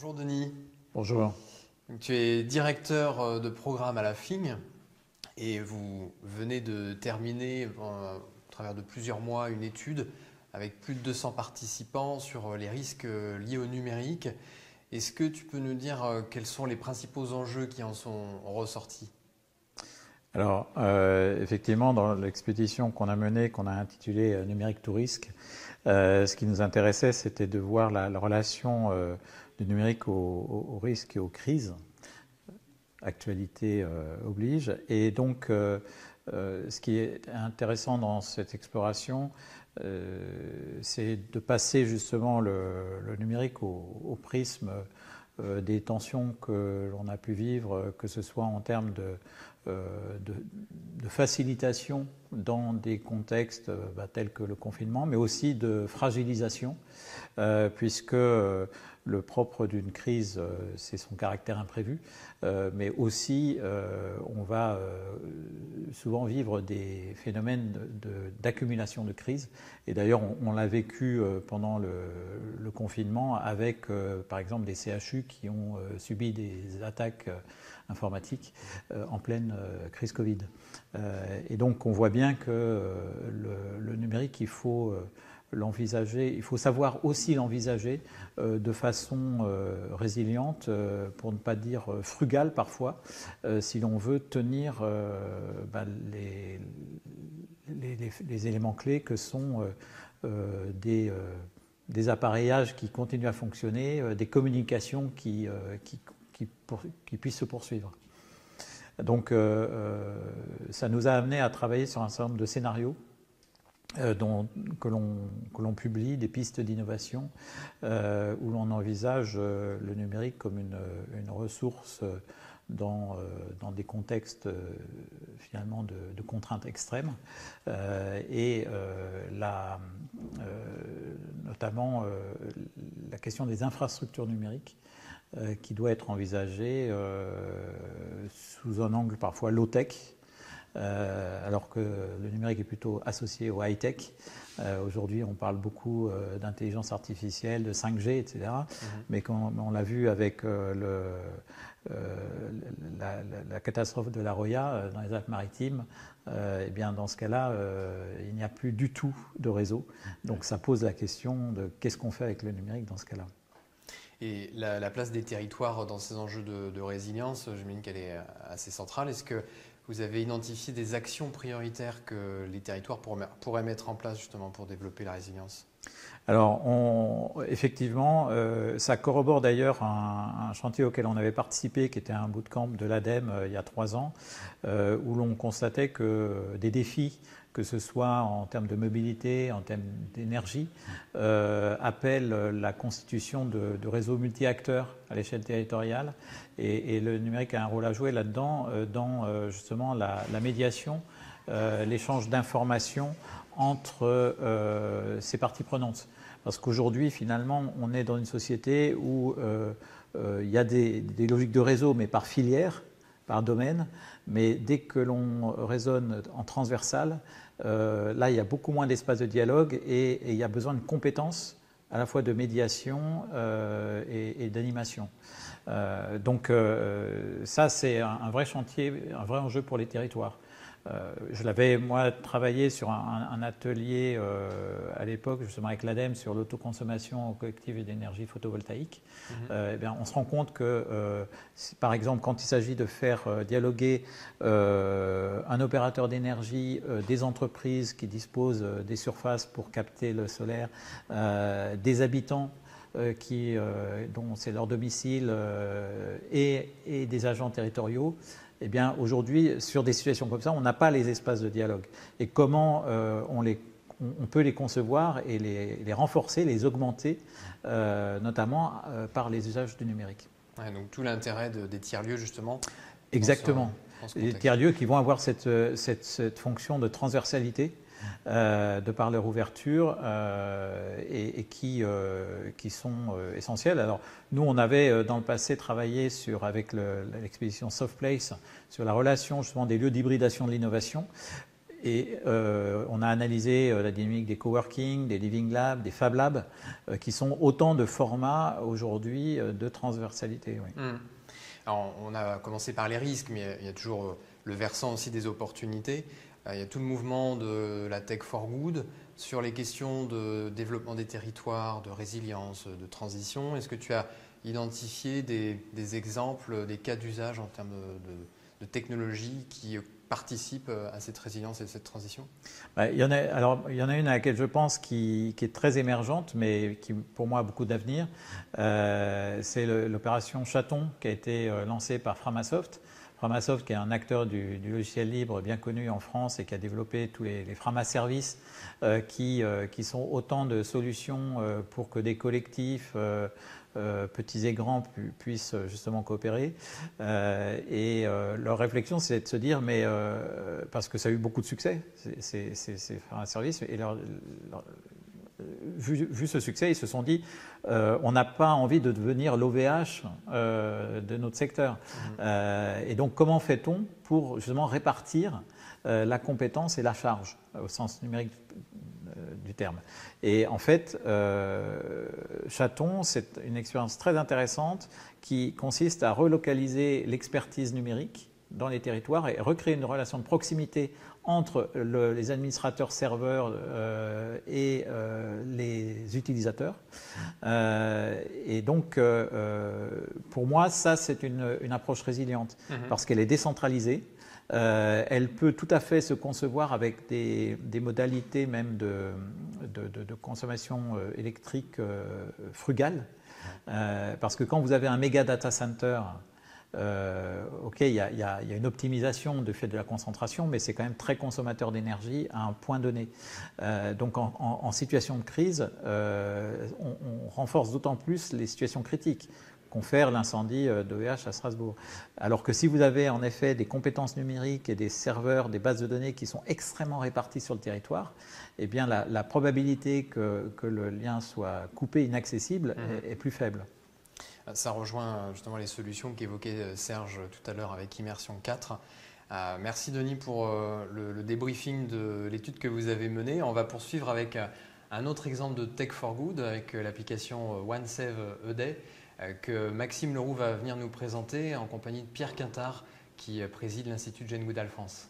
Bonjour Denis. Bonjour. Donc, tu es directeur de programme à la FIN et vous venez de terminer au travers de plusieurs mois une étude avec plus de 200 participants sur les risques liés au numérique. Est-ce que tu peux nous dire quels sont les principaux enjeux qui en sont ressortis? Alors, effectivement, dans l'expédition qu'on a menée, qu'on a intitulée Numérique tout risque, ce qui nous intéressait, c'était de voir la relation du numérique au risque et aux crises. Actualité oblige. Et donc, ce qui est intéressant dans cette exploration, c'est de passer justement le numérique au prisme des tensions que l'on a pu vivre, que ce soit en termes de facilitation dans des contextes tels que le confinement, mais aussi de fragilisation, puisque le propre d'une crise, c'est son caractère imprévu, mais aussi on va souvent vivre des phénomènes d'accumulation de crises. Et d'ailleurs, on l'a vécu pendant le confinement avec, par exemple, des CHU qui ont subi des attaques informatiques en pleine crise Covid. Et donc, on voit bien que le numérique, il faut l'envisager, il faut savoir aussi l'envisager de façon résiliente, pour ne pas dire frugale parfois, si l'on veut tenir les éléments clés que sont des appareillages qui continuent à fonctionner, des communications qui puissent se poursuivre. Donc ça nous a amené à travailler sur un certain nombre de scénarios que l'on publie, des pistes d'innovation où l'on envisage le numérique comme une ressource dans des contextes finalement de contraintes extrêmes et notamment la question des infrastructures numériques qui doit être envisagée sous un angle parfois low-tech, alors que le numérique est plutôt associé au high-tech. Aujourd'hui, on parle beaucoup d'intelligence artificielle, de 5G, etc. Mais comme on l'a vu avec la catastrophe de la Roya dans les Alpes-Maritimes, eh bien dans ce cas-là, il n'y a plus du tout de réseau. Donc ça pose la question de qu'est-ce qu'on fait avec le numérique dans ce cas-là. Et la place des territoires dans ces enjeux de résilience, j'imagine qu'elle est assez centrale. Est-ce que vous avez identifié des actions prioritaires que les territoires pourraient mettre en place justement pour développer la résilience? Alors, effectivement, ça corrobore d'ailleurs un chantier auquel on avait participé, qui était un bootcamp de l'ADEME il y a 3 ans, où l'on constatait que des défis, que ce soit en termes de mobilité, en termes d'énergie, appellent la constitution de réseaux multi-acteurs à l'échelle territoriale. Et le numérique a un rôle à jouer là-dedans, dans justement la médiation, l'échange d'informations entre ces parties prenantes. Parce qu'aujourd'hui, finalement, on est dans une société où il y a des logiques de réseau, mais par filière, par domaine. Mais dès que l'on raisonne en transversal, là, il y a beaucoup moins d'espace de dialogue et il y a besoin de compétences à la fois de médiation et d'animation. Donc ça, c'est un vrai chantier, un vrai enjeu pour les territoires. Je l'avais, moi, travaillé sur un atelier à l'époque, justement avec l'ADEME, sur l'autoconsommation collective d'énergie photovoltaïque. Eh bien, on se rend compte que, par exemple, quand il s'agit de faire dialoguer un opérateur d'énergie, des entreprises qui disposent des surfaces pour capter le solaire, des habitants, dont c'est leur domicile, et des agents territoriaux, eh bien aujourd'hui, sur des situations comme ça, on n'a pas les espaces de dialogue. Et comment on peut les concevoir et les renforcer, les augmenter, notamment par les usages du numérique. Ouais, donc tout l'intérêt des tiers-lieux justement. Exactement. Les tiers-lieux qui vont avoir cette fonction de transversalité, de par leur ouverture, et qui sont essentiels. Alors nous, on avait dans le passé travaillé avec l'expédition Soft Place sur la relation justement des lieux d'hybridation de l'innovation. Et on a analysé la dynamique des coworking, des living labs, des fab labs, qui sont autant de formats aujourd'hui de transversalité. Oui. Alors, on a commencé par les risques, mais il y a toujours le versant aussi des opportunités. Il y a tout le mouvement de la Tech for Good sur les questions de développement des territoires, de résilience, de transition. Est-ce que tu as identifié des exemples, des cas d'usage en termes de technologie qui participent à cette résilience et cette transition? Il y en a une à laquelle je pense qui est très émergente, mais qui pour moi a beaucoup d'avenir. C'est l'opération Chaton qui a été lancée par Framasoft. Framasoft, qui est un acteur du logiciel libre bien connu en France et qui a développé tous les Frama-services, qui sont autant de solutions pour que des collectifs, petits et grands, puissent justement coopérer. Et leur réflexion, c'est de se dire, mais parce que ça a eu beaucoup de succès, ces Frama-services, et vu ce succès, ils se sont dit on n'a pas envie de devenir l'OVH de notre secteur. Et donc, comment fait-on pour justement répartir la compétence et la charge au sens numérique du terme? Et en fait, Chaton, c'est une expérience très intéressante qui consiste à relocaliser l'expertise numérique dans les territoires et recréer une relation de proximité entre les administrateurs serveurs et les utilisateurs. Et donc, pour moi, ça, c'est une approche résiliente parce qu'elle est décentralisée. Elle peut tout à fait se concevoir avec des modalités même de consommation électrique frugale. Parce que quand vous avez un méga data center, ok, il y a une optimisation du fait de la concentration, mais c'est quand même très consommateur d'énergie à un point donné. Donc en situation de crise, on renforce d'autant plus les situations critiques. Confère l'incendie d'OVH à Strasbourg. Alors que si vous avez en effet des compétences numériques et des serveurs, des bases de données qui sont extrêmement réparties sur le territoire, eh bien la probabilité que le lien soit coupé, inaccessible, est plus faible. Ça rejoint justement les solutions qu'évoquait Serge tout à l'heure avec Immersion 4. Merci Denis pour le débriefing de l'étude que vous avez menée. On va poursuivre avec un autre exemple de Tech for Good avec l'application OneSave eDay que Maxime Leroux va venir nous présenter en compagnie de Pierre Quintard qui préside l'Institut Jane Goodall France.